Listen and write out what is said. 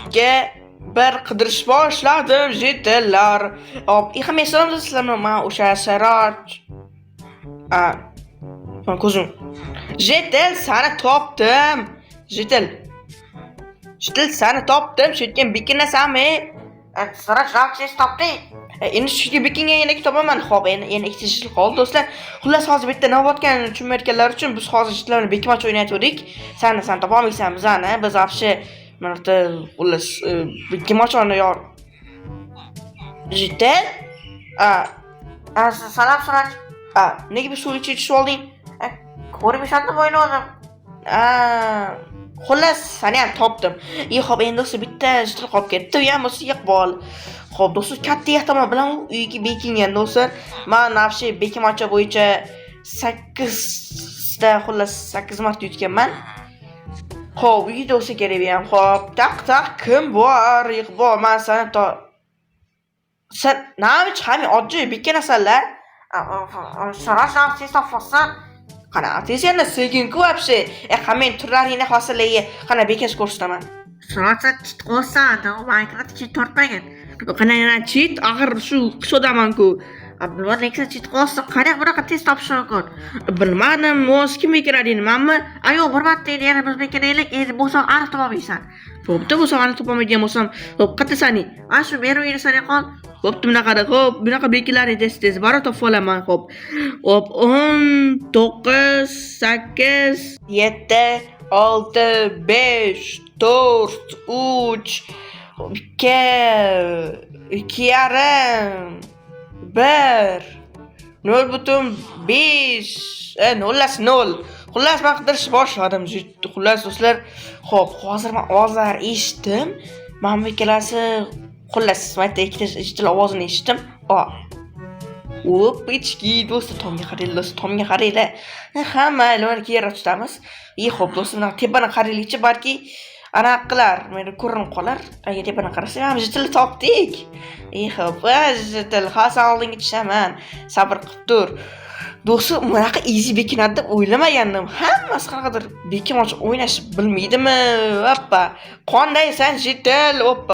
topga bir qidirish boshladim jetellar. Hop, hamma sizlarmi? Men o'sha Saroj ko'zim. Jetel seni topdim. Jetel seni topdim. Shu yerga bekinasanmi? Saroj siz topding. Endi shu yerga bekinga yana topaman. Xo'p, endi ikkita yil qoldi do'stlar. Xullas hozir bitta navbatgan tushunmayotganlar uchun biz hozir ishlarni bekimoch o'ynayotgandik. Sen topolmaysan bizani. Biz afshi mana bu xullas bekimoch o'ynayor. Jetel? Salom Suraj. Nega bir suv ichib olding? Ko'rmishanda o'ynadim. Xullas, seni ham topdim. Xo'p, endi o'sha bitta jetel qolib ketdi. U ham o'sha Iqbol. Xo'p, do'stlar, katta ehtimol bilan u uyga bekingan do'stlar. Men nafshi bekimochi bo'yicha 8 ta xullas 8 marta yutganman. Xo'p, uyda o'sha kerak ham. Xo'p, taq kim bor? Iqbol, men seni sen nima chiqami oddiy bekinasanlar? Suraj siz topsan. Qana, tezenda sekin-ku вообще. Men turlaringni hosilaga qana bekash ko'rsataman. Suraj chit qo'ysan, Minecraft chit tortmagan. Qana cheat axir shu qisodaman-ku. Bilmadim, lekin chit qo'ysan, qana bunaqa tez topish mumkin. Bilmadim, o'z kim bekinading, menmi? Ayo, bir marta yana biz bekinaylik, endi bo'lsa aniq topolmaysan. Bo'pti, bo'lsa aniq topolmaydigan bo'lsam, xo'p, qayerdasan? Shu meni uyimda qol. Bo'pti, xo'p, bunaqa bekilarni tez bora topib olaman, xo'p. Xo'p, 10, 9, 8, 7, 6, 5, 4, 3, 2 yarim, 1, 0.5, 0. Xullas, men qidirish boshladim. Xullas do'stlar, xo'p, hozir men ovozlar eshitdim. Men bu ikkalasi xullas, mayda ikkita jetel ovozini eshitdim. Hop, ichki do'stlar, tomga qaranglar. Hamma ularga yer tutamiz. Xo'p, do'stlar, tepani qaraylikchi, balki anaqilar meni ko'rinib qolar. Agar tepani qarasa, ham jetel topdik. Xo'p, jetel hasan oldinga tushaman. Sabr qilib tur. Do'stlar, bunaqa easy bekinadi deb o'ylamagandim. Hammasi qanaqadir bekimoch o'ynash bilmaydimi? Hoppa. Qondaysan jetel? Hoppa.